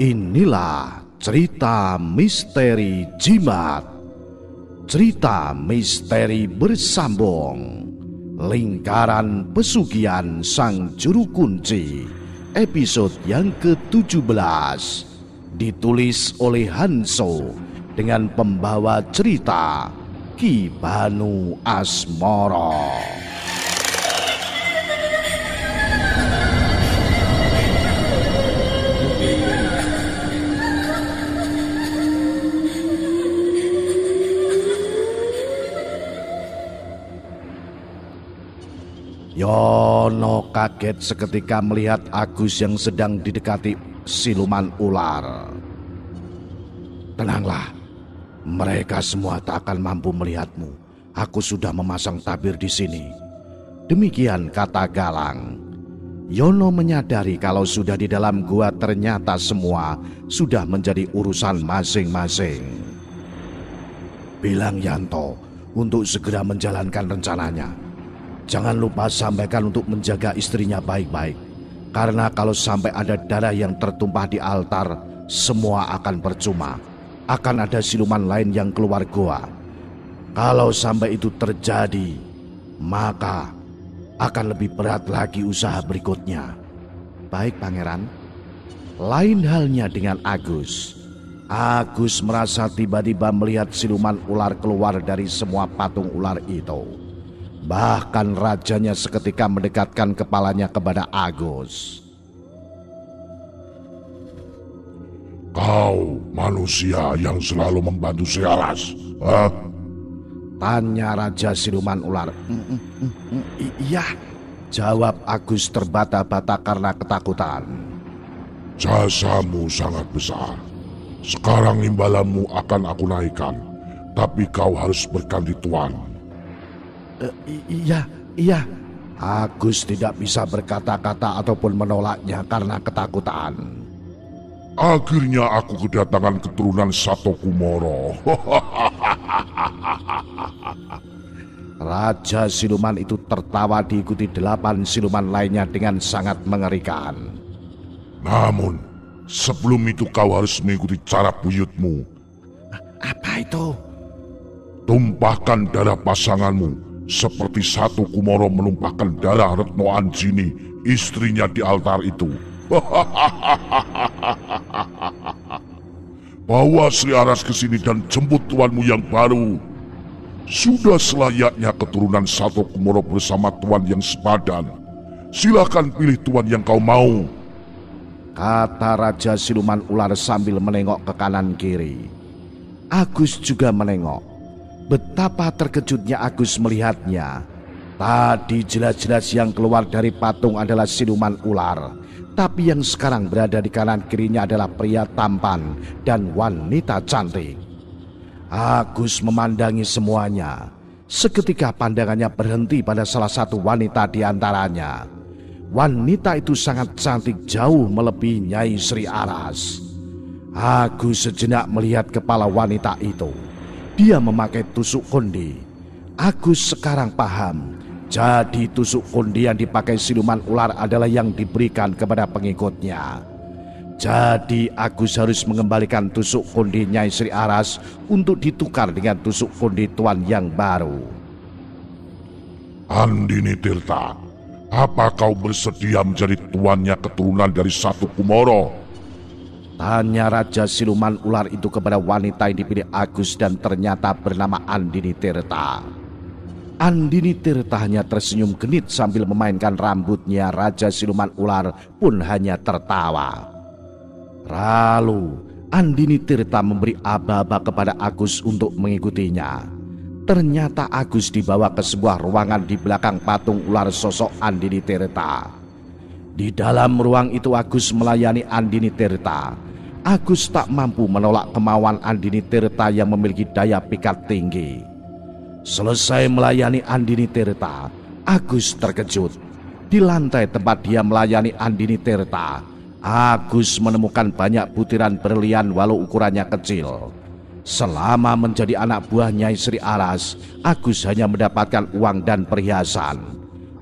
Inilah cerita misteri Jimat. Cerita misteri bersambung. Lingkaran Pesugihan Sang Juru Kunci, episode yang ke-17. Ditulis oleh Hanso dengan pembawa cerita Ki Banu Asmoro. Yono kaget seketika melihat Agus yang sedang didekati siluman ular. Tenanglah, mereka semua tak akan mampu melihatmu. Aku sudah memasang tabir di sini. Demikian kata Galang. Yono menyadari kalau sudah di dalam gua ternyata semua sudah menjadi urusan masing-masing. Bilang Yanto untuk segera menjalankan rencananya. Jangan lupa sampaikan untuk menjaga istrinya baik-baik. Karena kalau sampai ada darah yang tertumpah di altar, semua akan percuma. Akan ada siluman lain yang keluar goa. Kalau sampai itu terjadi, maka akan lebih berat lagi usaha berikutnya. Baik, Pangeran. Lain halnya dengan Agus. Agus merasa tiba-tiba melihat siluman ular keluar dari semua patung ular itu. Bahkan rajanya seketika mendekatkan kepalanya kepada Agus. Kau manusia yang selalu membantu si Aras, ha? Tanya Raja Siluman Ular. Iya, jawab Agus terbata-bata karena ketakutan. Jasamu sangat besar. Sekarang imbalanmu akan aku naikkan, tapi kau harus berganti tuan. Iya. Agus tidak bisa berkata-kata ataupun menolaknya karena ketakutan. Akhirnya aku kedatangan keturunan Sato Kumoro. Raja siluman itu tertawa diikuti 8 siluman lainnya dengan sangat mengerikan. Namun, sebelum itu kau harus mengikuti cara buyutmu. Apa itu? Tumpahkan darah pasanganmu. Seperti Sato Kumoro menumpahkan darah Retno Anjini, istrinya di altar itu. Bawa Sri Aras ke sini dan jemput tuanmu yang baru. Sudah selayaknya keturunan Sato Kumoro bersama tuan yang sepadan. Silakan pilih tuan yang kau mau, kata Raja Siluman Ular sambil menengok ke kanan kiri. Agus juga menengok. Betapa terkejutnya Agus melihatnya. Tadi jelas-jelas yang keluar dari patung adalah siluman ular, tapi yang sekarang berada di kanan kirinya adalah pria tampan dan wanita cantik. Agus memandangi semuanya. Seketika pandangannya berhenti pada salah satu wanita di antaranya. Wanita itu sangat cantik, jauh melebihi Nyai Sri Aras. Agus sejenak melihat kepala wanita itu. Dia memakai tusuk konde. Agus sekarang paham. Jadi tusuk konde yang dipakai siluman ular adalah yang diberikan kepada pengikutnya. Jadi Agus harus mengembalikan tusuk konde Nyai Sri Aras untuk ditukar dengan tusuk konde tuan yang baru. Andini Tirta, apa kau bersedia menjadi tuannya keturunan dari Sato Kumoro? Tanya Raja Siluman Ular itu kepada wanita yang dipilih Agus dan ternyata bernama Andini Tirta. Andini Tirta hanya tersenyum genit sambil memainkan rambutnya. Raja Siluman Ular pun hanya tertawa. Lalu Andini Tirta memberi aba-aba kepada Agus untuk mengikutinya. Ternyata Agus dibawa ke sebuah ruangan di belakang patung ular sosok Andini Tirta. Di dalam ruang itu Agus melayani Andini Tirta. Agus tak mampu menolak kemauan Andini Tirta yang memiliki daya pikat tinggi. Selesai melayani Andini Tirta, Agus terkejut. Di lantai tempat dia melayani Andini Tirta, Agus menemukan banyak butiran berlian walau ukurannya kecil. Selama menjadi anak buah Nyai Sri Aras, Agus hanya mendapatkan uang dan perhiasan.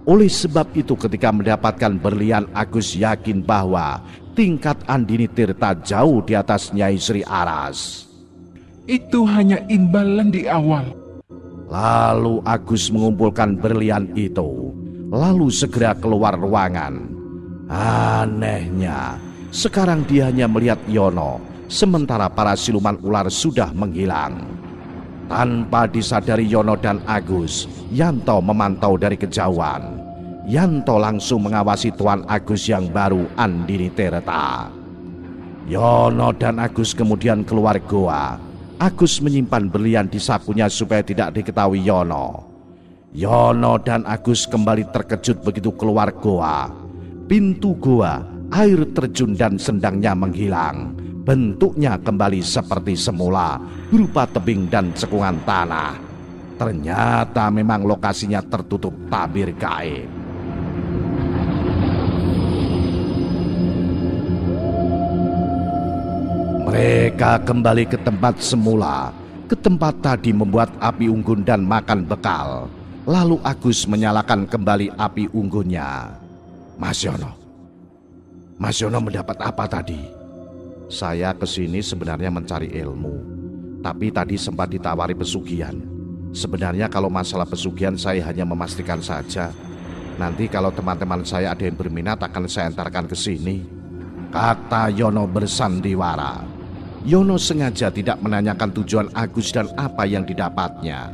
Oleh sebab itu ketika mendapatkan berlian, Agus yakin bahwa tingkat Andini Tirta jauh di atas Nyai Sri Aras. Itu hanya imbalan di awal. Lalu Agus mengumpulkan berlian itu, lalu segera keluar ruangan. Anehnya, sekarang dia hanya melihat Yono, sementara para siluman ular sudah menghilang. Tanpa disadari Yono dan Agus, Yanto memantau dari kejauhan. Yanto langsung mengawasi Tuan Agus yang baru, Andini Tirta. Yono dan Agus kemudian keluar goa. Agus menyimpan berlian di sakunya supaya tidak diketahui Yono. Yono dan Agus kembali terkejut begitu keluar goa. Pintu goa, air terjun dan sendangnya menghilang. Bentuknya kembali seperti semula, berupa tebing dan cekungan tanah. Ternyata memang lokasinya tertutup tabir gaib. Mereka kembali ke tempat semula, ke tempat tadi membuat api unggun dan makan bekal. Lalu Agus menyalakan kembali api unggunnya. Mas Yono mendapat apa tadi? Saya kesini sebenarnya mencari ilmu, tapi tadi sempat ditawari pesugihan. Sebenarnya kalau masalah pesugihan saya hanya memastikan saja. Nanti kalau teman-teman saya ada yang berminat akan saya antarkan ke sini, kata Yono bersandiwara. Yono sengaja tidak menanyakan tujuan Agus dan apa yang didapatnya.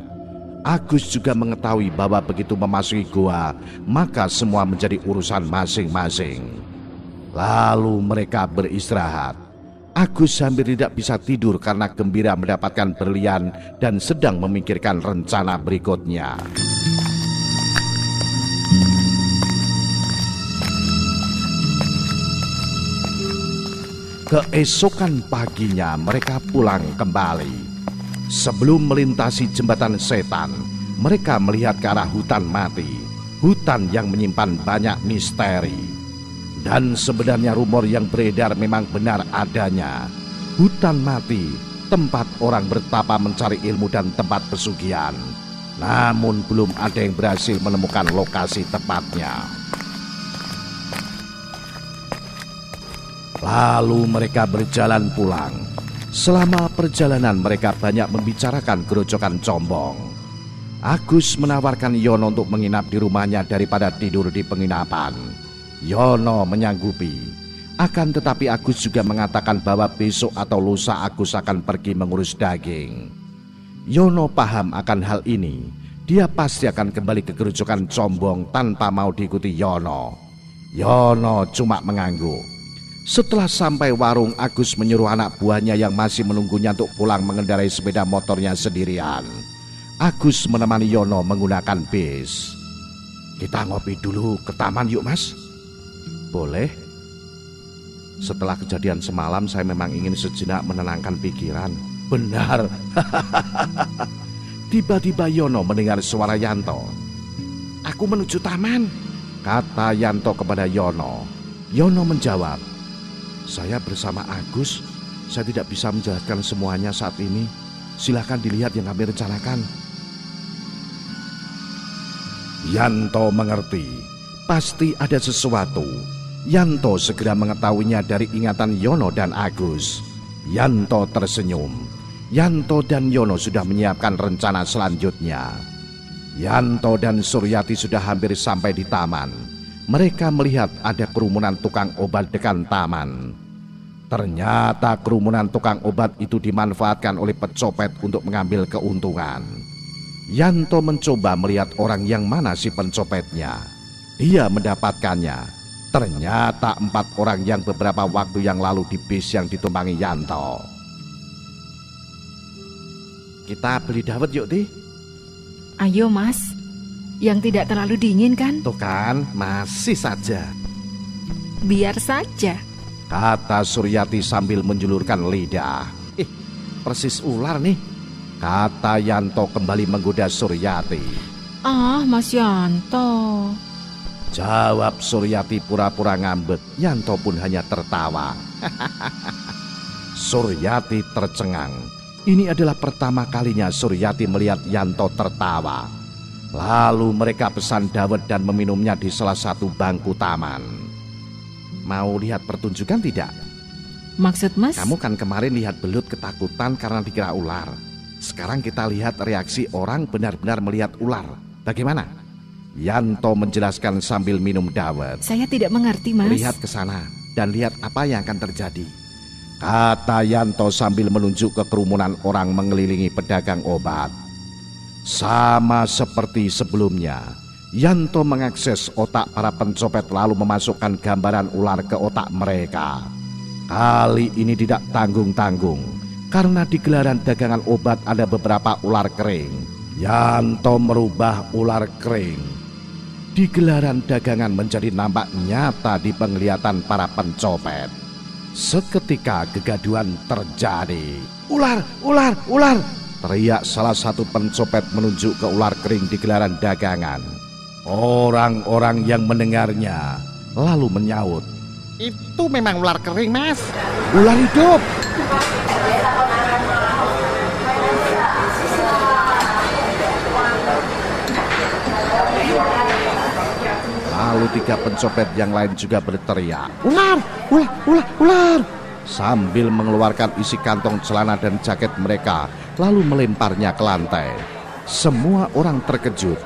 Agus juga mengetahui bahwa begitu memasuki gua, maka semua menjadi urusan masing-masing. Lalu mereka beristirahat. Agus hampir tidak bisa tidur karena gembira mendapatkan berlian dan sedang memikirkan rencana berikutnya. Keesokan paginya mereka pulang kembali. Sebelum melintasi jembatan setan, mereka melihat ke arah hutan mati, hutan yang menyimpan banyak misteri. Dan sebenarnya rumor yang beredar memang benar adanya. Hutan mati, tempat orang bertapa mencari ilmu dan tempat pesugihan. Namun belum ada yang berhasil menemukan lokasi tepatnya. Lalu mereka berjalan pulang. Selama perjalanan mereka banyak membicarakan gerojokan Combong. Agus menawarkan Yono untuk menginap di rumahnya daripada tidur di penginapan. Yono menyanggupi. Akan tetapi Agus juga mengatakan bahwa besok atau lusa Agus akan pergi mengurus daging. Yono paham akan hal ini. Dia pasti akan kembali ke gerojokan Combong tanpa mau diikuti Yono. Yono cuma mengangguk. Setelah sampai warung, Agus menyuruh anak buahnya yang masih menunggunya untuk pulang mengendarai sepeda motornya sendirian. Agus menemani Yono menggunakan bis. Kita ngopi dulu ke taman yuk mas. Boleh. Setelah kejadian semalam saya memang ingin sejenak menenangkan pikiran. Benar. Tiba-tiba Yono mendengar suara Yanto. Aku menuju taman, kata Yanto kepada Yono. Yono menjawab, saya bersama Agus. Saya tidak bisa menjelaskan semuanya saat ini. Silahkan dilihat yang kami rencanakan. Yanto mengerti. Pasti ada sesuatu. Yanto segera mengetahuinya dari ingatan Yono dan Agus. Yanto tersenyum. Yanto dan Yono sudah menyiapkan rencana selanjutnya. Yanto dan Suryati sudah hampir sampai di taman. Mereka melihat ada kerumunan tukang obat dekat taman. Ternyata kerumunan tukang obat itu dimanfaatkan oleh pecopet untuk mengambil keuntungan. Yanto mencoba melihat orang yang mana si pencopetnya. Dia mendapatkannya. Ternyata 4 orang yang beberapa waktu yang lalu di bis yang ditumpangi Yanto. Kita beli dawet yuk, Ti. Ayo mas, yang tidak terlalu dingin kan? Tuh kan, masih saja. Biar saja, kata Suryati sambil menjulurkan lidah. Persis ular nih, kata Yanto kembali menggoda Suryati. Ah, Mas Yanto, jawab Suryati pura-pura ngambek. Yanto pun hanya tertawa. Suryati tercengang. Ini adalah pertama kalinya Suryati melihat Yanto tertawa. Lalu mereka pesan dawet dan meminumnya di salah satu bangku taman. Mau lihat pertunjukan tidak? Maksud Mas? Kamu kan kemarin lihat belut ketakutan karena dikira ular. Sekarang kita lihat reaksi orang benar-benar melihat ular. Bagaimana? Yanto menjelaskan sambil minum dawet. Saya tidak mengerti, Mas. Lihat ke sana dan lihat apa yang akan terjadi, kata Yanto sambil menunjuk ke kerumunan orang mengelilingi pedagang obat. Sama seperti sebelumnya, Yanto mengakses otak para pencopet lalu memasukkan gambaran ular ke otak mereka. Kali ini tidak tanggung-tanggung, karena di gelaran dagangan obat ada beberapa ular kering. Yanto merubah ular kering di gelaran dagangan menjadi nampak nyata di penglihatan para pencopet. Seketika kegaduhan terjadi. Ular, ular, ular! Teriak salah satu pencopet menunjuk ke ular kering di gelaran dagangan. Orang-orang yang mendengarnya lalu menyaut, "Itu memang ular kering, Mas. Ular hidup." Lalu 3 pencopet yang lain juga berteriak, "Ular, ular, ular, ular!" Sambil mengeluarkan isi kantong celana dan jaket mereka, lalu melemparnya ke lantai. Semua orang terkejut.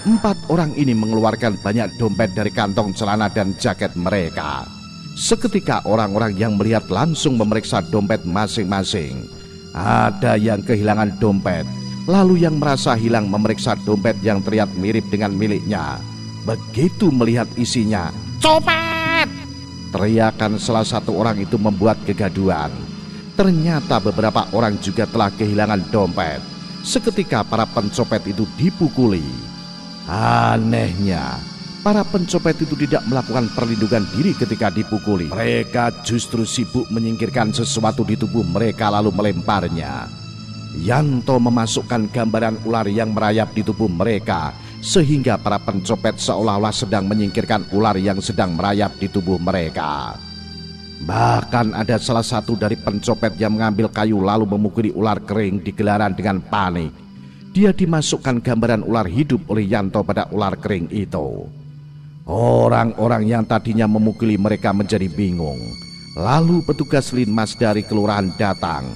4 orang ini mengeluarkan banyak dompet dari kantong celana dan jaket mereka. Seketika orang-orang yang melihat langsung memeriksa dompet masing-masing. Ada yang kehilangan dompet, lalu yang merasa hilang memeriksa dompet yang terlihat mirip dengan miliknya. Begitu melihat isinya, "Copet!" teriakan salah satu orang itu membuat kegaduhan. Ternyata beberapa orang juga telah kehilangan dompet. Seketika para pencopet itu dipukuli. Anehnya, para pencopet itu tidak melakukan perlindungan diri ketika dipukuli. Mereka justru sibuk menyingkirkan sesuatu di tubuh mereka lalu melemparnya. Yanto memasukkan gambaran ular yang merayap di tubuh mereka, sehingga para pencopet seolah-olah sedang menyingkirkan ular yang sedang merayap di tubuh mereka. Bahkan ada salah satu dari pencopet yang mengambil kayu lalu memukuli ular kering di gelaran dengan panik. Dia dimasukkan gambaran ular hidup oleh Yanto pada ular kering itu. Orang-orang yang tadinya memukuli mereka menjadi bingung. Lalu petugas linmas dari kelurahan datang.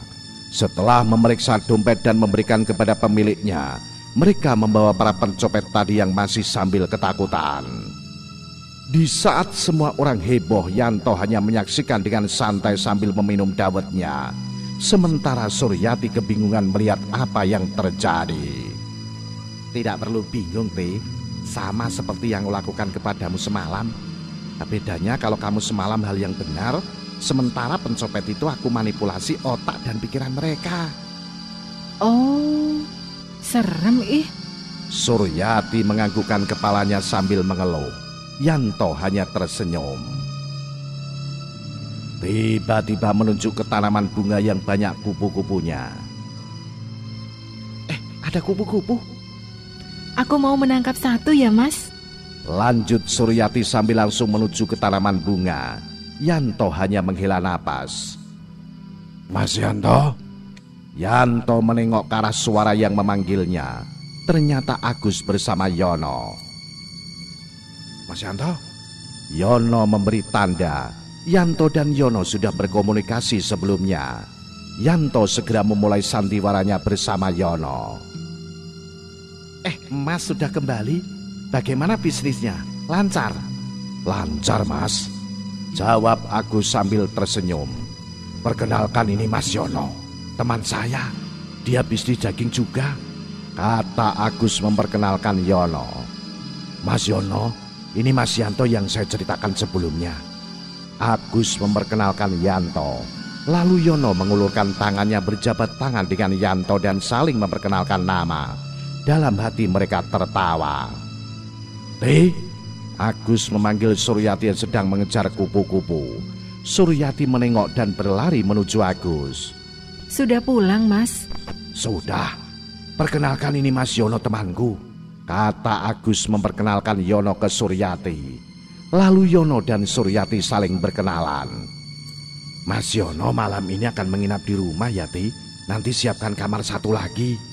Setelah memeriksa dompet dan memberikan kepada pemiliknya, mereka membawa para pencopet tadi yang masih sambil ketakutan. Di saat semua orang heboh, Yanto hanya menyaksikan dengan santai sambil meminum dawetnya. Sementara Suryati kebingungan melihat apa yang terjadi. Tidak perlu bingung, Ti. Sama seperti yang kulakukan kepadamu semalam. Bedanya kalau kamu semalam hal yang benar, sementara pencopet itu aku manipulasi otak dan pikiran mereka. Oh, serem ih. Suryati menganggukkan kepalanya sambil mengeluh. Yanto hanya tersenyum. Tiba-tiba menunjuk ke tanaman bunga yang banyak kupu-kupunya. Ada kupu-kupu? Aku mau menangkap satu ya, Mas. Lanjut Suryati sambil langsung menuju ke tanaman bunga. Yanto hanya menghela napas. "Mas Yanto?" Yanto menengok ke arah suara yang memanggilnya. Ternyata Agus bersama Yono. "Mas Yanto?" Yono memberi tanda. Yanto dan Yono sudah berkomunikasi sebelumnya. Yanto segera memulai sandiwaranya bersama Yono. Mas sudah kembali? Bagaimana bisnisnya? Lancar?" "Lancar, Mas," jawab Agus sambil tersenyum. "Perkenalkan, ini Mas Yono, teman saya. Dia bisnis daging juga," kata Agus memperkenalkan Yono. "Mas Yono, ini Mas Yanto yang saya ceritakan sebelumnya." Agus memperkenalkan Yanto. Lalu Yono mengulurkan tangannya berjabat tangan dengan Yanto dan saling memperkenalkan nama. Dalam hati mereka tertawa. Agus memanggil Suryati yang sedang mengejar kupu-kupu. Suryati menengok dan berlari menuju Agus. "Sudah pulang, Mas?" "Sudah. Perkenalkan, ini Mas Yono temanku," kata Agus memperkenalkan Yono ke Suryati. Lalu Yono dan Suryati saling berkenalan. "Mas Yono malam ini akan menginap di rumah ya, Ti? Nanti siapkan kamar satu lagi."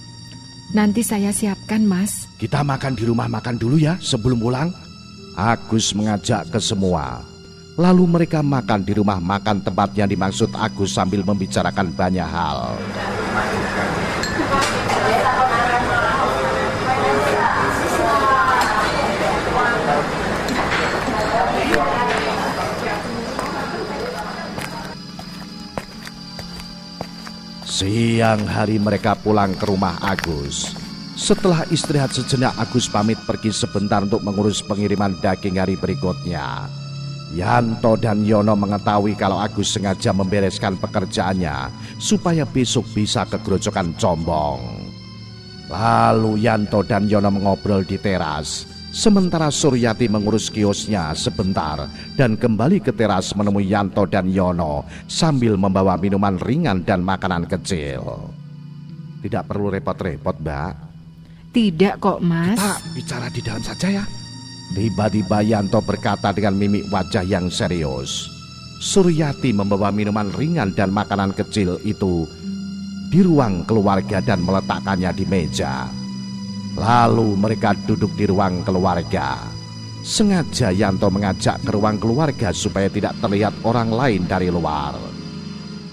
Nanti saya siapkan, Mas. Kita makan di rumah makan dulu ya sebelum pulang. Agus mengajak ke semua. Lalu mereka makan di rumah makan tempat yang dimaksud Agus sambil membicarakan banyak hal. Siang hari mereka pulang ke rumah Agus. Setelah istirahat sejenak, Agus pamit pergi sebentar untuk mengurus pengiriman daging hari berikutnya. Yanto dan Yono mengetahui kalau Agus sengaja membereskan pekerjaannya supaya besok bisa ke Grojogan Combong. Lalu Yanto dan Yono mengobrol di teras, sementara Suryati mengurus kiosnya sebentar dan kembali ke teras menemui Yanto dan Yono sambil membawa minuman ringan dan makanan kecil. Tidak perlu repot-repot, Mbak. Tidak kok, Mas. Kita bicara di dalam saja ya. Tiba-tiba Yanto berkata dengan mimik wajah yang serius. Suryati membawa minuman ringan dan makanan kecil itu di ruang keluarga dan meletakkannya di meja. Lalu mereka duduk di ruang keluarga. Sengaja Yanto mengajak ke ruang keluarga supaya tidak terlihat orang lain dari luar.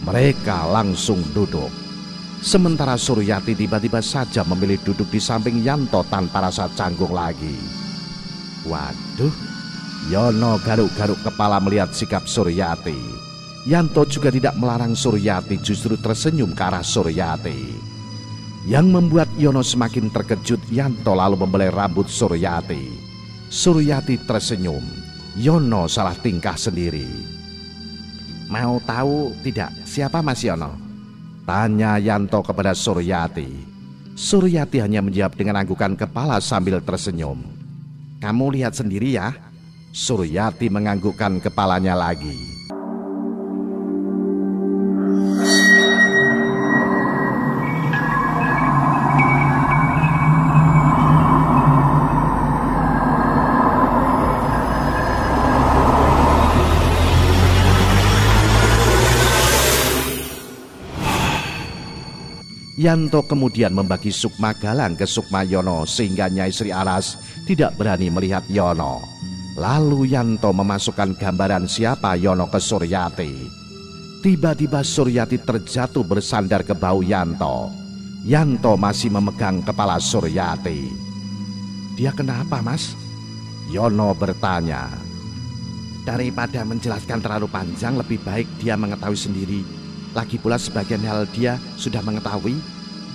Mereka langsung duduk. Sementara Suryati tiba-tiba saja memilih duduk di samping Yanto tanpa rasa canggung lagi. Waduh, Yono garuk-garuk kepala melihat sikap Suryati. Yanto juga tidak melarang Suryati, justru tersenyum ke arah Suryati. Yang membuat Yono semakin terkejut, Yanto lalu membelai rambut Suryati. Suryati tersenyum, Yono salah tingkah sendiri. Mau tahu tidak siapa Mas Yono? Tanya Yanto kepada Suryati. Suryati hanya menjawab dengan anggukan kepala sambil tersenyum. Kamu lihat sendiri ya. Suryati menganggukkan kepalanya lagi. Yanto kemudian membagi Sukma Galang ke Sukma Yono sehingga Nyai Sri Aras tidak berani melihat Yono. Lalu Yanto memasukkan gambaran siapa Yono ke Suryati. Tiba-tiba Suryati terjatuh bersandar ke bahu Yanto. Yanto masih memegang kepala Suryati. Dia kenapa, Mas? Yono bertanya. Daripada menjelaskan terlalu panjang, lebih baik dia mengetahui sendiri. Lagi pula sebagian hal dia sudah mengetahui.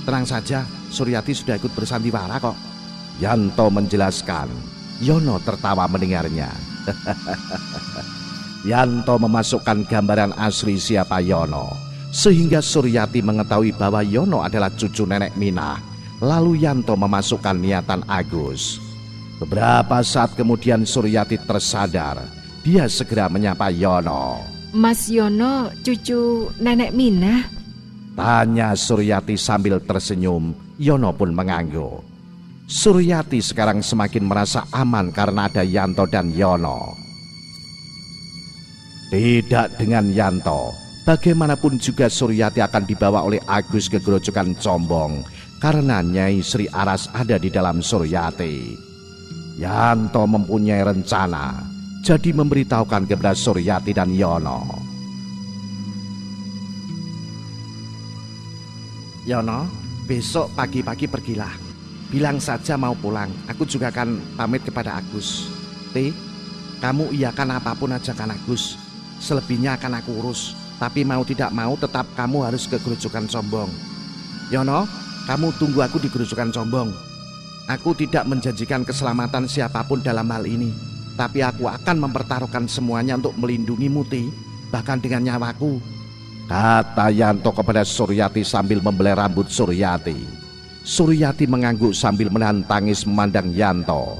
Tenang saja, Suryati sudah ikut bersandiwara kok. Yanto menjelaskan. Yono tertawa mendengarnya. Yanto memasukkan gambaran asli siapa Yono, sehingga Suryati mengetahui bahwa Yono adalah cucu nenek Minah. Lalu Yanto memasukkan niatan Agus. Beberapa saat kemudian Suryati tersadar. Dia segera menyapa Yono. Mas Yono cucu nenek Minah? Tanya Suryati sambil tersenyum. Yono pun mengangguk. Suryati sekarang semakin merasa aman karena ada Yanto dan Yono. Tidak dengan Yanto, bagaimanapun juga Suryati akan dibawa oleh Agus ke Grojogan Combong karena Nyai Sri Aras ada di dalam Suryati. Yanto mempunyai rencana, jadi memberitahukan kepada Suryati dan Yono. Yono, besok pagi-pagi pergilah. Bilang saja mau pulang. Aku juga akan pamit kepada Agus. Kamu iakan apapun ajakan Agus. Selebihnya akan aku urus. Tapi mau tidak mau tetap kamu harus ke Grojogan Combong. Yono, kamu tunggu aku di Grojogan Combong. Aku tidak menjanjikan keselamatan siapapun dalam hal ini. Tapi aku akan mempertaruhkan semuanya untuk melindungi Muti, bahkan dengan nyawaku. Kata Yanto kepada Suryati sambil membelai rambut Suryati. Suryati mengangguk sambil menahan tangis memandang Yanto.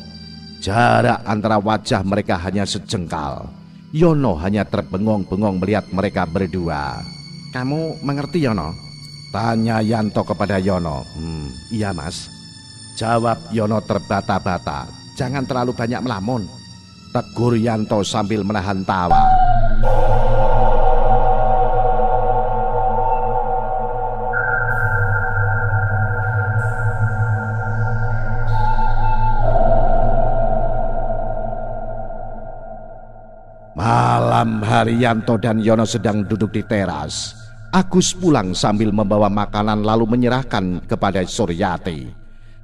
Jarak antara wajah mereka hanya sejengkal. Yono hanya terbengong-bengong melihat mereka berdua. Kamu mengerti Yono? Tanya Yanto kepada Yono. Iya Mas. Jawab Yono terbata-bata. Jangan terlalu banyak melamun. Tegur Yanto sambil menahan tawa. Malam hari Yanto dan Yono sedang duduk di teras. Agus pulang sambil membawa makanan lalu menyerahkan kepada Suryati.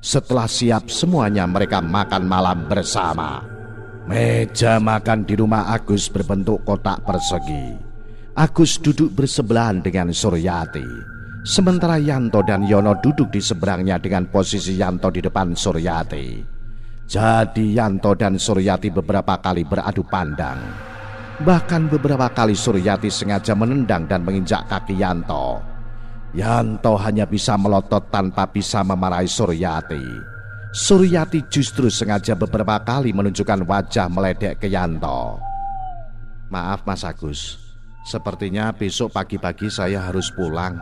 Setelah siap semuanya mereka makan malam bersama. Meja makan di rumah Agus berbentuk kotak persegi. Agus duduk bersebelahan dengan Suryati. Sementara Yanto dan Yono duduk di seberangnya dengan posisi Yanto di depan Suryati. Jadi Yanto dan Suryati beberapa kali beradu pandang. Bahkan beberapa kali Suryati sengaja menendang dan menginjak kaki Yanto. Yanto hanya bisa melotot tanpa bisa memarahi Suryati. Suryati justru sengaja beberapa kali menunjukkan wajah meledek ke Yanto. Maaf Mas Agus, sepertinya besok pagi-pagi saya harus pulang.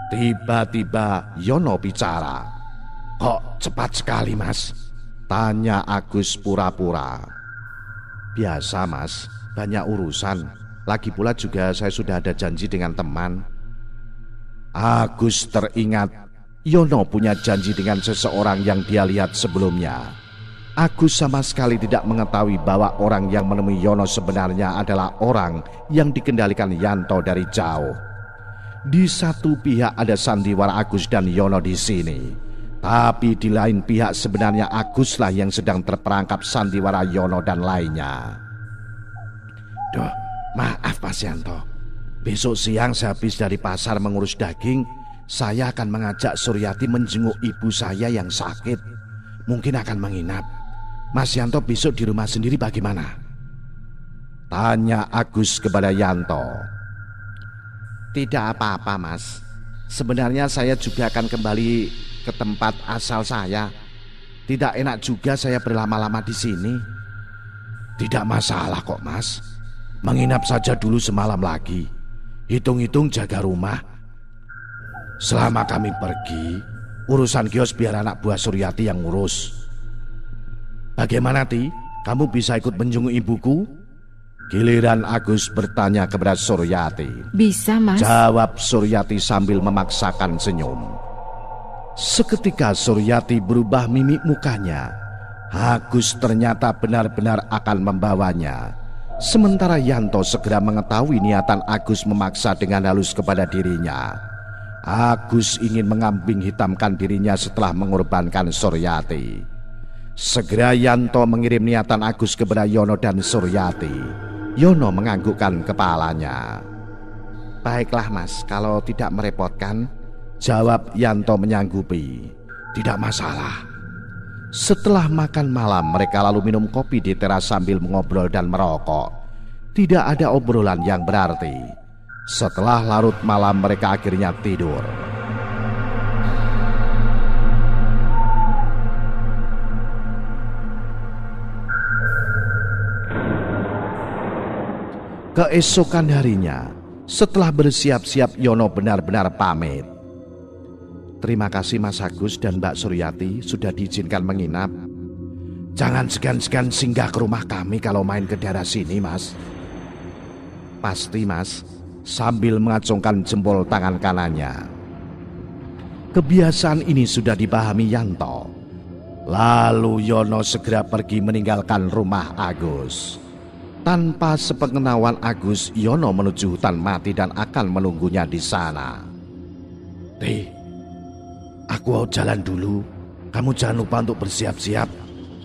Tiba-tiba Yono bicara. Kok cepat sekali Mas? Tanya Agus pura-pura. Biasa Mas, banyak urusan. Lagi pula juga saya sudah ada janji dengan teman. Agus teringat Yono punya janji dengan seseorang yang dia lihat sebelumnya. Agus sama sekali tidak mengetahui bahwa orang yang menemui Yono sebenarnya adalah orang yang dikendalikan Yanto dari jauh. Di satu pihak ada sandiwara Agus dan Yono di sini. Tapi di lain pihak sebenarnya Aguslah yang sedang terperangkap sandiwara Yono dan lainnya. Duh, maaf Mas Yanto. Besok siang sehabis dari pasar mengurus daging, saya akan mengajak Suryati menjenguk ibu saya yang sakit. Mungkin akan menginap. Mas Yanto besok di rumah sendiri bagaimana? Tanya Agus kepada Yanto. Tidak apa-apa Mas. Sebenarnya saya juga akan kembali ke tempat asal saya. Tidak enak juga saya berlama-lama di sini. Tidak masalah kok Mas. Menginap saja dulu semalam lagi. Hitung-hitung jaga rumah. Selama kami pergi, urusan kios biar anak buah Suryati yang ngurus. Bagaimana Ti? Kamu bisa ikut menjenguk ibuku? Giliran Agus bertanya kepada Suryati. Bisa Mas. Jawab Suryati sambil memaksakan senyum. Seketika Suryati berubah mimik mukanya. Agus ternyata benar-benar akan membawanya. Sementara Yanto segera mengetahui niatan Agus memaksa dengan halus kepada dirinya. Agus ingin mengambing hitamkan dirinya setelah mengorbankan Suryati. Segera Yanto mengirim niatan Agus kepada Yono dan Suryati. Yono menganggukkan kepalanya. Baiklah Mas, kalau tidak merepotkan, jawab Yanto menyanggupi. Tidak masalah. Setelah makan malam mereka lalu minum kopi di teras sambil mengobrol dan merokok. Tidak ada obrolan yang berarti. Setelah larut malam mereka akhirnya tidur. Keesokan harinya, setelah bersiap-siap Yono benar-benar pamit. Terima kasih Mas Agus dan Mbak Suryati sudah diizinkan menginap. Jangan segan-segan singgah ke rumah kami kalau main ke daerah sini Mas. Pasti Mas, sambil mengacungkan jempol tangan kanannya. Kebiasaan ini sudah dipahami Yanto. Lalu Yono segera pergi meninggalkan rumah Agus. Tanpa sepengetahuan Agus, Yono menuju hutan mati dan akan menunggunya di sana. Aku jalan dulu. Kamu jangan lupa untuk bersiap-siap.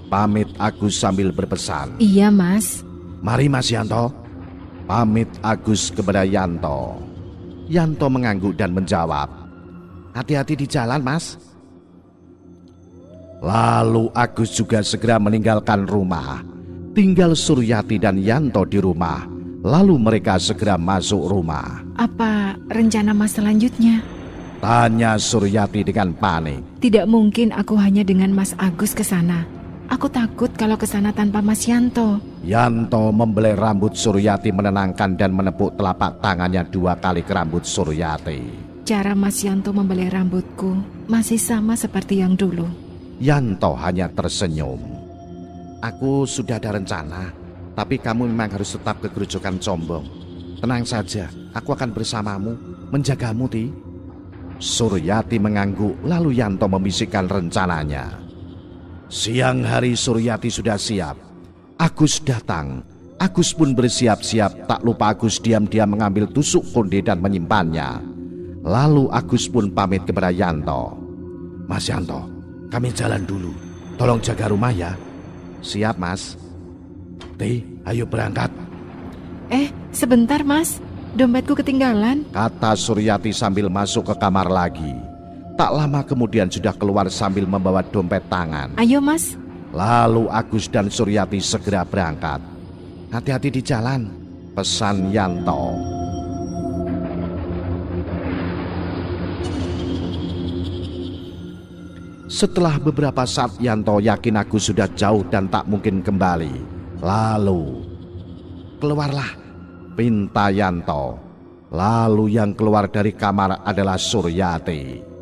Pamit Agus sambil berpesan. Iya Mas. Mari Mas Yanto. Pamit Agus kepada Yanto. Yanto mengangguk dan menjawab. Hati-hati di jalan Mas. Lalu Agus juga segera meninggalkan rumah. Tinggal Suryati dan Yanto di rumah. Lalu mereka segera masuk rumah. Apa rencana Mas selanjutnya? Tanya Suryati dengan panik. Tidak mungkin aku hanya dengan Mas Agus ke sana. Aku takut kalau ke sana tanpa Mas Yanto. Yanto membelai rambut Suryati menenangkan dan menepuk telapak tangannya 2 kali ke rambut Suryati. Cara Mas Yanto membelai rambutku masih sama seperti yang dulu. Yanto hanya tersenyum. Aku sudah ada rencana, tapi kamu memang harus tetap ke Grojogan Combong. Tenang saja, aku akan bersamamu, menjagamu Ti. Suryati mengangguk, lalu Yanto membisikkan rencananya. Siang hari Suryati sudah siap. Agus datang. Agus pun bersiap-siap, tak lupa Agus diam-diam mengambil tusuk konde dan menyimpannya. Lalu Agus pun pamit kepada Yanto. Mas Yanto, kami jalan dulu. Tolong jaga rumah ya. Siap, Mas. Ayo berangkat. Sebentar Mas, dompetku ketinggalan, kata Suryati sambil masuk ke kamar lagi. Tak lama kemudian sudah keluar sambil membawa dompet tangan. Ayo Mas. Lalu Agus dan Suryati segera berangkat. Hati-hati di jalan, pesan Yanto. Setelah beberapa saat Yanto yakin Agus sudah jauh dan tak mungkin kembali. Lalu keluarlah, pinta Yanto. Lalu yang keluar dari kamar adalah Suryati.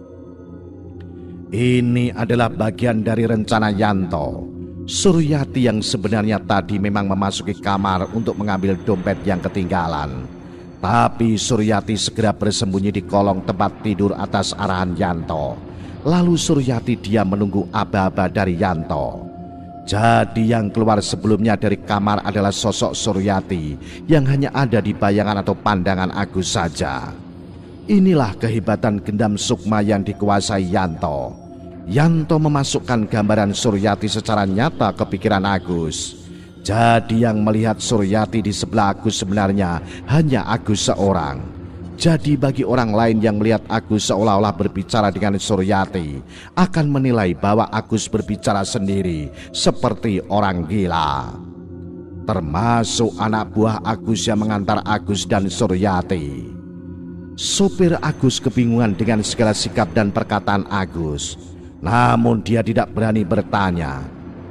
Ini adalah bagian dari rencana Yanto. Suryati yang sebenarnya tadi memang memasuki kamar untuk mengambil dompet yang ketinggalan. Tapi Suryati segera bersembunyi di kolong tempat tidur atas arahan Yanto. Lalu Suryati diam menunggu aba-aba dari Yanto. Jadi yang keluar sebelumnya dari kamar adalah sosok Suryati yang hanya ada di bayangan atau pandangan Agus saja. Inilah kehebatan gendam sukma yang dikuasai Yanto. Yanto memasukkan gambaran Suryati secara nyata ke pikiran Agus. Jadi yang melihat Suryati di sebelah Agus sebenarnya hanya Agus seorang. Jadi bagi orang lain yang melihat Agus seolah-olah berbicara dengan Suryati akan menilai bahwa Agus berbicara sendiri seperti orang gila. Termasuk anak buah Agus yang mengantar Agus dan Suryati. Sopir Agus kebingungan dengan segala sikap dan perkataan Agus. Namun dia tidak berani bertanya.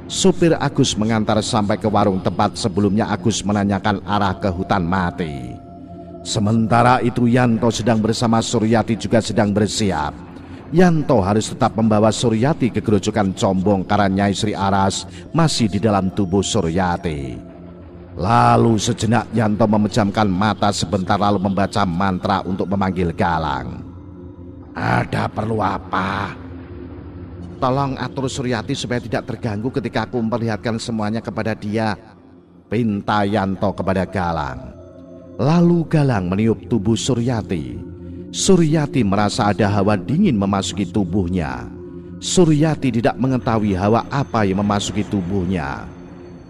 Sopir Agus mengantar sampai ke warung tempat sebelumnya Agus menanyakan arah ke hutan mati. Sementara itu Yanto sedang bersama Suryati juga sedang bersiap. Yanto harus tetap membawa Suryati ke gerojokan Combong karena Nyai Sri Aras masih di dalam tubuh Suryati. Lalu sejenak Yanto memejamkan mata sebentar lalu membaca mantra untuk memanggil Galang. Ada perlu apa? Tolong atur Suryati supaya tidak terganggu ketika aku memperlihatkan semuanya kepada dia, pinta Yanto kepada Galang. Lalu Galang meniup tubuh Suryati. Suryati merasa ada hawa dingin memasuki tubuhnya. Suryati tidak mengetahui hawa apa yang memasuki tubuhnya.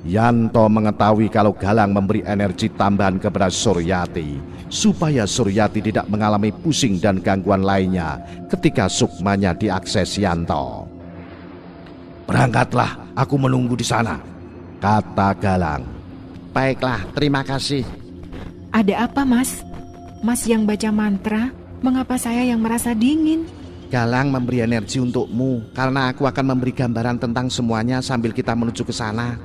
Yanto mengetahui kalau Galang memberi energi tambahan kepada Suryati supaya Suryati tidak mengalami pusing dan gangguan lainnya ketika sukmanya diakses Yanto. Berangkatlah, aku menunggu di sana, kata Galang. Baiklah, terima kasih. Ada apa Mas? Mas yang baca mantra, mengapa saya yang merasa dingin? Galang memberi energi untukmu karena aku akan memberi gambaran tentang semuanya sambil kita menuju ke sana.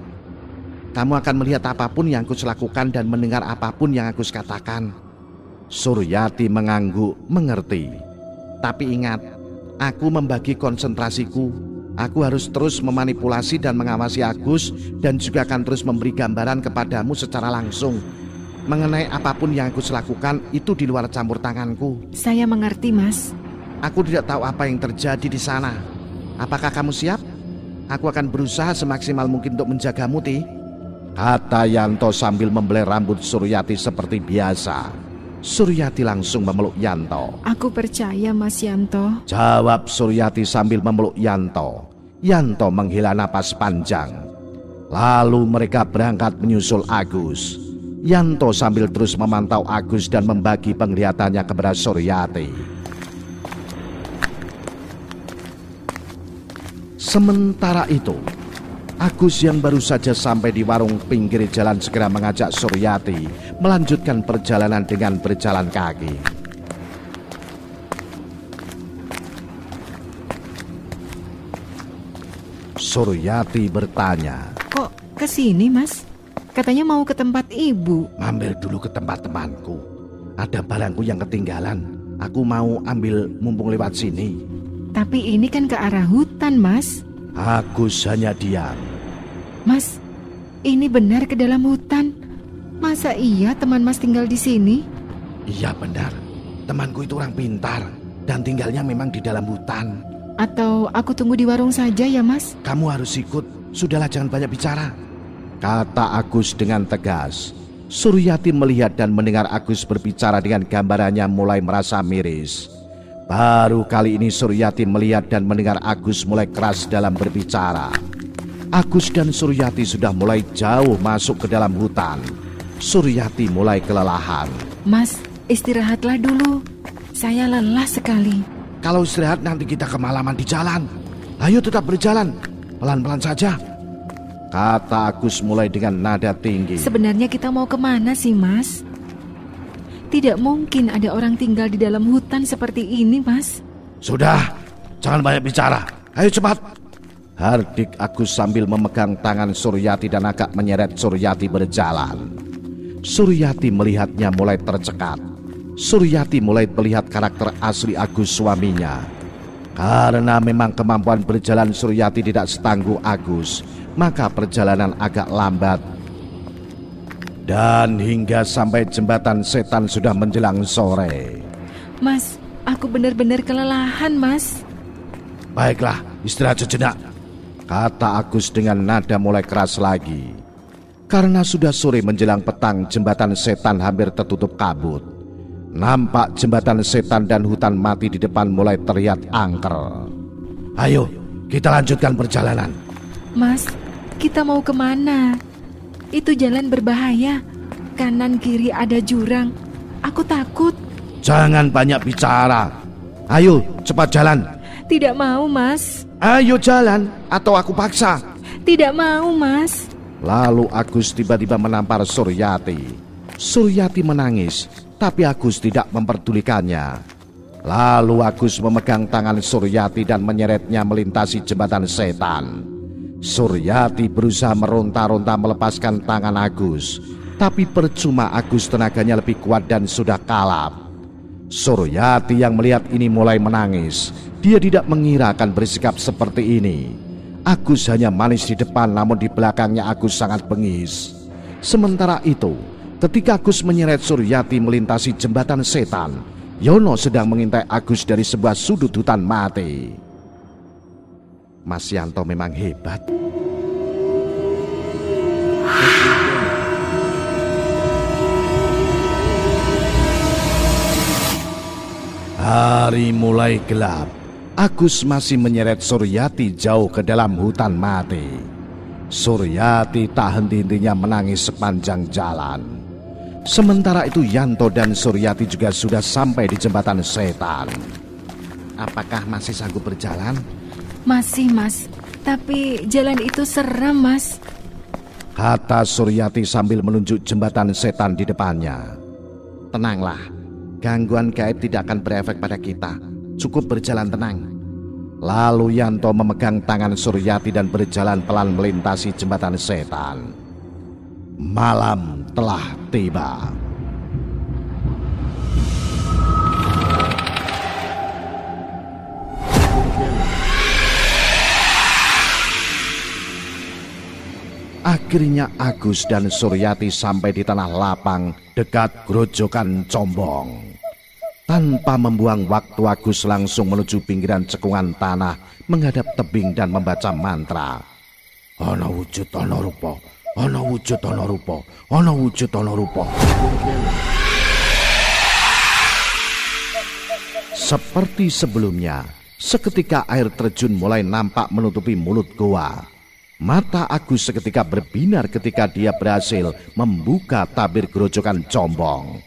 Kamu akan melihat apapun yang aku lakukan dan mendengar apapun yang aku katakan. Suryati mengangguk mengerti. Tapi ingat, aku membagi konsentrasiku. Aku harus terus memanipulasi dan mengawasi Agus dan juga akan terus memberi gambaran kepadamu secara langsung. Mengenai apapun yang aku lakukan itu di luar campur tanganku. Saya mengerti Mas. Aku tidak tahu apa yang terjadi di sana. Apakah kamu siap? Aku akan berusaha semaksimal mungkin untuk menjagamu, Ti, kata Yanto sambil membelai rambut Suryati seperti biasa. Suryati langsung memeluk Yanto. Aku percaya Mas Yanto, jawab Suryati sambil memeluk Yanto. Yanto menghela napas panjang. Lalu mereka berangkat menyusul Agus. Yanto sambil terus memantau Agus dan membagi penglihatannya kepada Suryati. Sementara itu, Agus yang baru saja sampai di warung pinggir jalan segera mengajak Suryati melanjutkan perjalanan dengan berjalan kaki. Suryati bertanya, "Kok kesini Mas? Katanya mau ke tempat ibu." "Mampir dulu ke tempat temanku. Ada barangku yang ketinggalan. Aku mau ambil mumpung lewat sini." "Tapi ini kan ke arah hutan Mas." Agus hanya diam. "Mas, ini benar ke dalam hutan? Masa iya teman Mas tinggal di sini?" "Iya benar. Temanku itu orang pintar dan tinggalnya memang di dalam hutan." "Atau aku tunggu di warung saja ya Mas?" "Kamu harus ikut. Sudahlah, jangan banyak bicara." kata Agus dengan tegas. Suryati melihat dan mendengar Agus berbicara dengan gambarannya mulai merasa miris. Baru kali ini Suryati melihat dan mendengar Agus mulai keras dalam berbicara. Agus dan Suryati sudah mulai jauh masuk ke dalam hutan. Suryati mulai kelelahan. Mas, istirahatlah dulu. Saya lelah sekali. Kalau istirahat nanti kita kemalaman di jalan. Ayo tetap berjalan, pelan-pelan saja, kata Agus mulai dengan nada tinggi. Sebenarnya kita mau kemana sih, Mas? Tidak mungkin ada orang tinggal di dalam hutan seperti ini, Mas. Sudah, jangan banyak bicara. Ayo cepat. Hardik Agus sambil memegang tangan Suryati dan agak menyeret Suryati berjalan. Suryati melihatnya mulai tercekat. Suryati mulai melihat karakter asli Agus suaminya. Karena memang kemampuan berjalan Suryati tidak setangguh Agus, maka perjalanan agak lambat. Dan hingga sampai jembatan setan sudah menjelang sore. Mas, aku benar-benar kelelahan, Mas. Baiklah, istirahat sejenak, kata Agus dengan nada mulai keras lagi. Karena sudah sore menjelang petang, jembatan setan hampir tertutup kabut. Nampak jembatan setan dan hutan mati di depan mulai terlihat angker. Ayo, kita lanjutkan perjalanan. Mas, kita mau kemana? Itu jalan berbahaya. Kanan kiri ada jurang. Aku takut. Jangan banyak bicara. Ayo, cepat jalan. Tidak mau, Mas. Ayo jalan, atau aku paksa. Tidak mau, Mas. Lalu Agus tiba-tiba menampar Suryati. Suryati menangis, tapi Agus tidak memperdulikannya. Lalu Agus memegang tangan Suryati dan menyeretnya melintasi jembatan setan. Suryati berusaha meronta-ronta melepaskan tangan Agus, tapi percuma. Agus tenaganya lebih kuat dan sudah kalap. Suryati yang melihat ini mulai menangis. Dia tidak mengira akan bersikap seperti ini. Agus hanya manis di depan, namun di belakangnya Agus sangat bengis. Sementara itu, ketika Agus menyeret Suryati melintasi jembatan setan, Yono sedang mengintai Agus dari sebuah sudut hutan mati. Mas Yanto memang hebat. Hari mulai gelap. Agus masih menyeret Suryati jauh ke dalam hutan mati. Suryati tak henti-hentinya menangis sepanjang jalan. Sementara itu Yanto dan Suryati juga sudah sampai di jembatan setan. Apakah masih sanggup berjalan? Masih, Mas. Tapi jalan itu seram, Mas. Kata Suryati sambil menunjuk jembatan setan di depannya. Tenanglah, gangguan gaib tidak akan berefek pada kita. Cukup berjalan tenang. Lalu Yanto memegang tangan Suryati dan berjalan pelan melintasi jembatan setan. Malam telah tiba. Akhirnya Agus dan Suryati sampai di tanah lapang dekat Grojogan Combong. Tanpa membuang waktu, Agus langsung menuju pinggiran cekungan tanah, menghadap tebing dan membaca mantra. Ana wujud ana rupa, ana wujud ana rupa, ana wujud ana rupa. Seperti sebelumnya, seketika air terjun mulai nampak menutupi mulut goa. Mata Agus seketika berbinar ketika dia berhasil membuka tabir Grojogan Combong.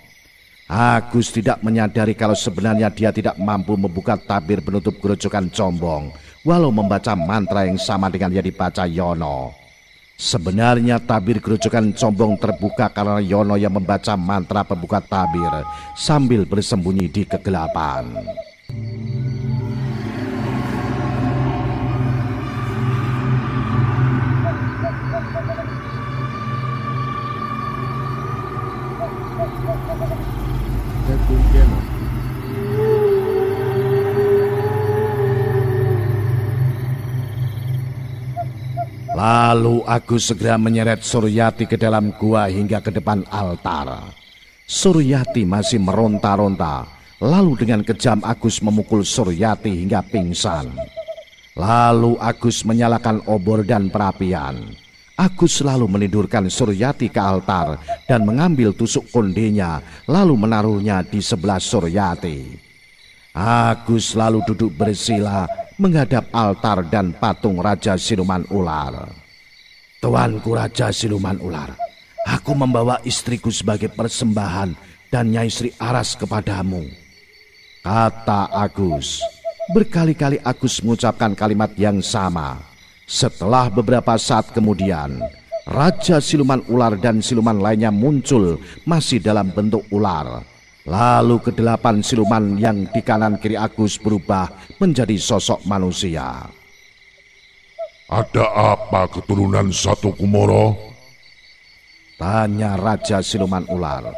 Agus tidak menyadari kalau sebenarnya dia tidak mampu membuka tabir penutup Grojogan Combong, walau membaca mantra yang sama dengan yang dibaca Yono. Sebenarnya tabir Grojogan Combong terbuka karena Yono yang membaca mantra pembuka tabir sambil bersembunyi di kegelapan. Lalu Agus segera menyeret Suryati ke dalam gua hingga ke depan altar. Suryati masih meronta-ronta. Lalu dengan kejam Agus memukul Suryati hingga pingsan. Lalu Agus menyalakan obor dan perapian. Agus lalu menidurkan Suryati ke altar dan mengambil tusuk kondenya lalu menaruhnya di sebelah Suryati. Agus lalu duduk bersila menghadap altar dan patung Raja Siluman Ular. Tuanku Raja Siluman Ular, aku membawa istriku sebagai persembahan dan Nyai Sri Aras kepadamu, kata Agus. Berkali-kali Agus mengucapkan kalimat yang sama. Setelah beberapa saat kemudian, Raja Siluman Ular dan siluman lainnya muncul masih dalam bentuk ular. Lalu kedelapan siluman yang di kanan kiri Agus berubah menjadi sosok manusia. Ada apa keturunan Satu Kumoro? Tanya Raja Siluman Ular.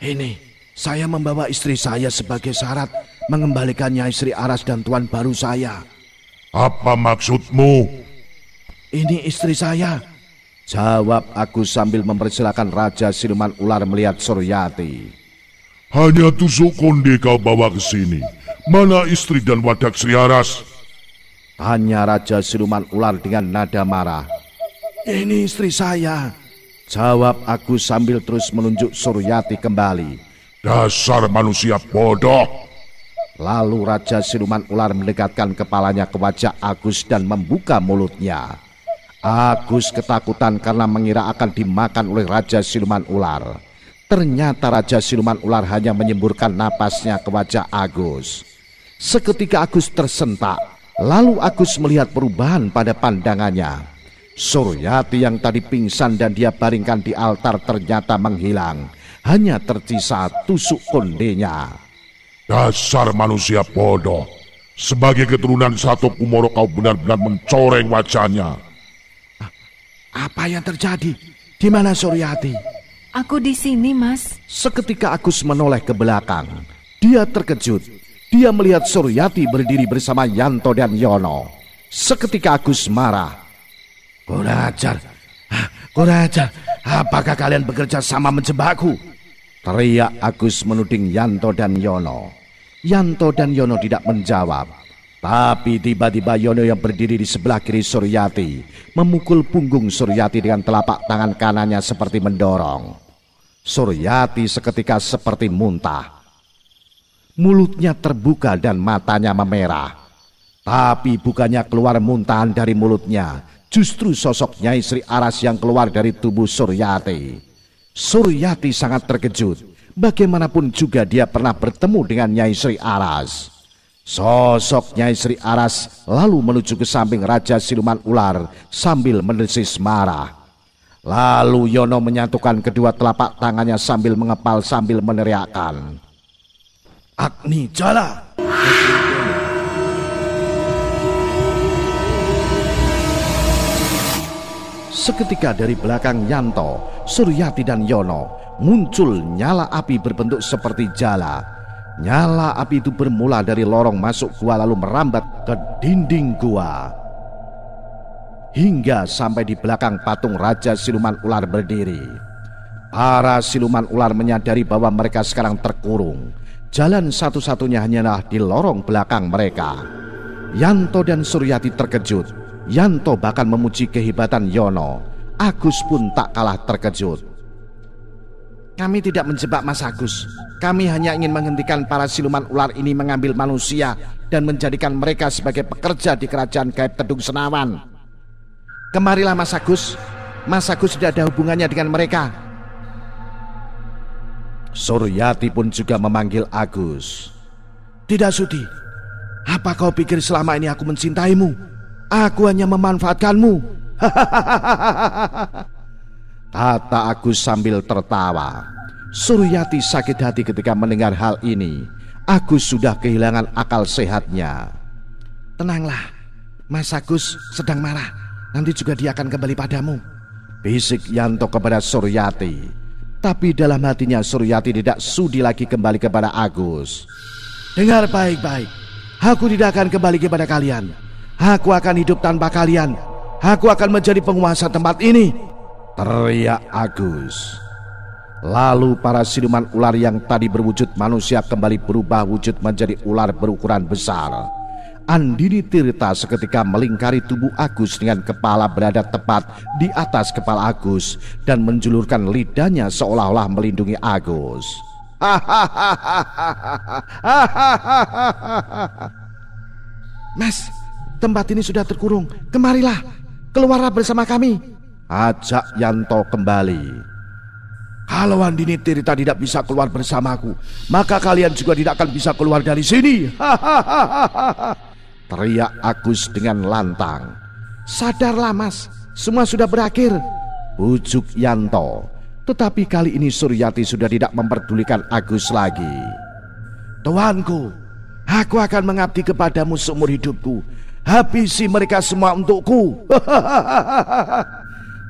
Ini, saya membawa istri saya sebagai syarat mengembalikan Nyai Sri Aras dan tuan baru saya. Apa maksudmu? Ini istri saya, jawab Agus sambil mempersilahkan Raja Siluman Ular melihat Suryati. Hanya tusuk konde kau bawa ke sini. Mana istri dan wadak Sri Aras? Tanya Raja Siluman Ular dengan nada marah. Ini istri saya, jawab Agus sambil terus menunjuk Suryati kembali. Dasar manusia bodoh. Lalu Raja Siluman Ular mendekatkan kepalanya ke wajah Agus dan membuka mulutnya. Agus ketakutan karena mengira akan dimakan oleh Raja Siluman Ular. Ternyata Raja Siluman Ular hanya menyemburkan napasnya ke wajah Agus. Seketika Agus tersentak, lalu Agus melihat perubahan pada pandangannya. Suryati yang tadi pingsan dan dia baringkan di altar ternyata menghilang. Hanya tersisa tusuk kondenya. Dasar manusia bodoh. Sebagai keturunan Satu Kumoro kau benar-benar mencoreng wajahnya. Apa yang terjadi? Di mana Suryati? Aku di sini, Mas. Seketika Agus menoleh ke belakang. Dia terkejut. Dia melihat Suryati berdiri bersama Yanto dan Yono. Seketika Agus marah. Kurang ajar. Apakah kalian bekerja sama menjebakku? Teriak Agus menuding Yanto dan Yono. Yanto dan Yono tidak menjawab. Tapi tiba-tiba Yono yang berdiri di sebelah kiri Suryati memukul punggung Suryati dengan telapak tangan kanannya seperti mendorong. Suryati seketika seperti muntah. Mulutnya terbuka dan matanya memerah. Tapi bukannya keluar muntahan dari mulutnya, justru sosok Nyai Sri Aras yang keluar dari tubuh Suryati. Suryati sangat terkejut. Bagaimanapun juga dia pernah bertemu dengan Nyai Sri Aras. Sosok Nyai Sri Aras lalu menuju ke samping Raja Siluman Ular sambil mendesis marah. Lalu Yono menyatukan kedua telapak tangannya sambil mengepal sambil meneriakkan. Agni Jala! Seketika dari belakang Yanto, Suryati dan Yono muncul nyala api berbentuk seperti jala. Nyala api itu bermula dari lorong masuk gua lalu merambat ke dinding gua. Hingga sampai di belakang patung Raja Siluman Ular berdiri. Para siluman ular menyadari bahwa mereka sekarang terkurung. Jalan satu-satunya hanyalah di lorong belakang mereka. Yanto dan Suryati terkejut. Yanto bahkan memuji kehebatan Yono. Agus pun tak kalah terkejut. Kami tidak menjebak Mas Agus. Kami hanya ingin menghentikan para siluman ular ini mengambil manusia dan menjadikan mereka sebagai pekerja di kerajaan gaib Tedung Senawan. Kemarilah Mas Agus. Mas Agus tidak ada hubungannya dengan mereka. Suryati pun juga memanggil Agus. Tidak sudi. Apa kau pikir selama ini aku mencintaimu? Aku hanya memanfaatkanmu. Kata Agus sambil tertawa. Suryati sakit hati ketika mendengar hal ini. Agus sudah kehilangan akal sehatnya. Tenanglah, Mas Agus sedang marah. Nanti juga dia akan kembali padamu, bisik Yanto kepada Suryati. Tapi dalam hatinya Suryati tidak sudi lagi kembali kepada Agus. Dengar baik-baik, aku tidak akan kembali kepada kalian. Aku akan hidup tanpa kalian. Aku akan menjadi penguasa tempat ini, teriak Agus. Lalu para siluman ular yang tadi berwujud manusia kembali berubah wujud menjadi ular berukuran besar. Andini Tirta seketika melingkari tubuh Agus dengan kepala berada tepat di atas kepala Agus dan menjulurkan lidahnya seolah-olah melindungi Agus. Mas, tempat ini sudah terkurung. Kemarilah, keluarlah bersama kami, ajak Yanto kembali. Kalau Andini Tirta tidak bisa keluar bersamaku, maka kalian juga tidak akan bisa keluar dari sini. Teriak Agus dengan lantang. Sadarlah Mas, semua sudah berakhir, bujuk Yanto. Tetapi kali ini Suryati sudah tidak memperdulikan Agus lagi. Tuanku, aku akan mengabdi kepadamu seumur hidupku. Habisi mereka semua untukku.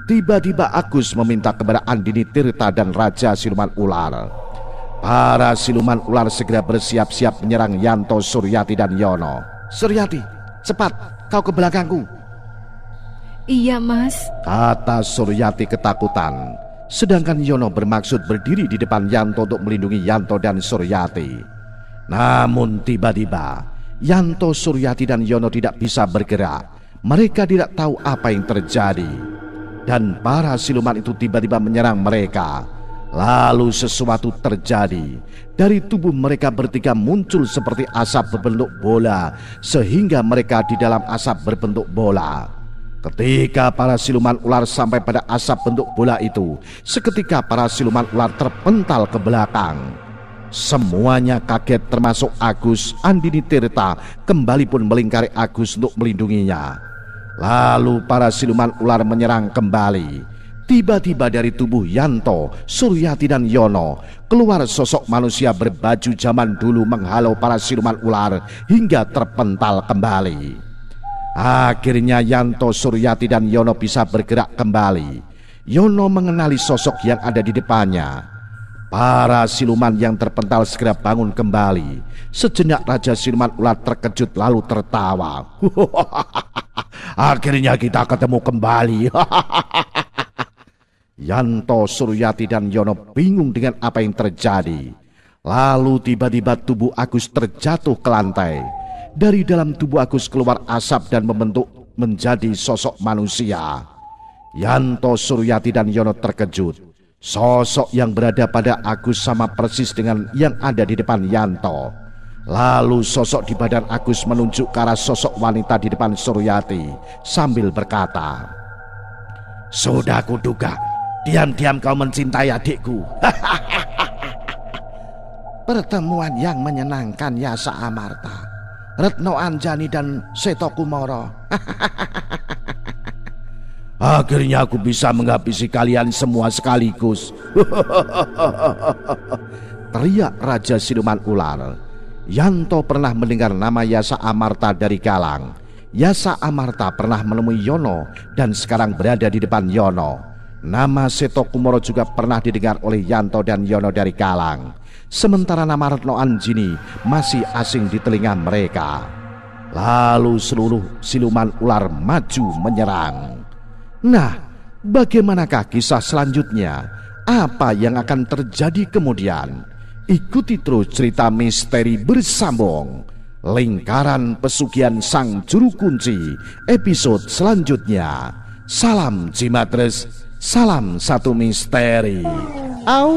Tiba-tiba Agus meminta kepada Andini Tirta dan Raja Siluman Ular. Para siluman ular segera bersiap-siap menyerang Yanto, Suryati dan Yono. Suryati, cepat kau ke belakangku. Iya Mas, kata Suryati ketakutan. Sedangkan Yono bermaksud berdiri di depan Yanto untuk melindungi Yanto dan Suryati. Namun tiba-tiba Yanto, Suryati dan Yono tidak bisa bergerak. Mereka tidak tahu apa yang terjadi. Dan para siluman itu tiba-tiba menyerang mereka. Lalu sesuatu terjadi. Dari tubuh mereka bertiga muncul seperti asap berbentuk bola, sehingga mereka di dalam asap berbentuk bola. Ketika para siluman ular sampai pada asap bentuk bola itu, seketika para siluman ular terpental ke belakang. Semuanya kaget termasuk Agus. Andini Tirta kembali pun melingkari Agus untuk melindunginya. Lalu para siluman ular menyerang kembali. Tiba-tiba dari tubuh Yanto, Suryati dan Yono keluar sosok manusia berbaju zaman dulu menghalau para siluman ular hingga terpental kembali. Akhirnya Yanto, Suryati dan Yono bisa bergerak kembali. Yono mengenali sosok yang ada di depannya. Para siluman yang terpental segera bangun kembali. Sejenak Raja Siluman Ular terkejut lalu tertawa. Akhirnya kita ketemu kembali. Yanto, Suryati dan Yono bingung dengan apa yang terjadi. Lalu tiba-tiba tubuh Agus terjatuh ke lantai. Dari dalam tubuh Agus keluar asap dan membentuk menjadi sosok manusia. Yanto, Suryati dan Yono terkejut. Sosok yang berada pada Agus sama persis dengan yang ada di depan Yanto. Lalu sosok di badan Agus menunjuk ke arah sosok wanita di depan Suryati sambil berkata, "Sudah kuduga, diam-diam kau mencintai adikku." Pertemuan yang menyenangkan Yasa Amarta, Retno Anjani dan Seto Kumoro. Akhirnya aku bisa menghabisi kalian semua sekaligus. Teriak Raja Siluman Ular. Yanto pernah mendengar nama Yasa Amarta dari Galang. Yasa Amarta pernah menemui Yono dan sekarang berada di depan Yono. Nama Seto Kumoro juga pernah didengar oleh Yanto dan Yono dari Galang. Sementara nama Retno Anjini masih asing di telinga mereka. Lalu seluruh siluman ular maju menyerang. Nah, bagaimanakah kisah selanjutnya? Apa yang akan terjadi kemudian? Ikuti terus cerita misteri bersambung Lingkaran Pesugihan Sang Juru Kunci episode selanjutnya. Salam Jimatres, salam satu misteri. Au.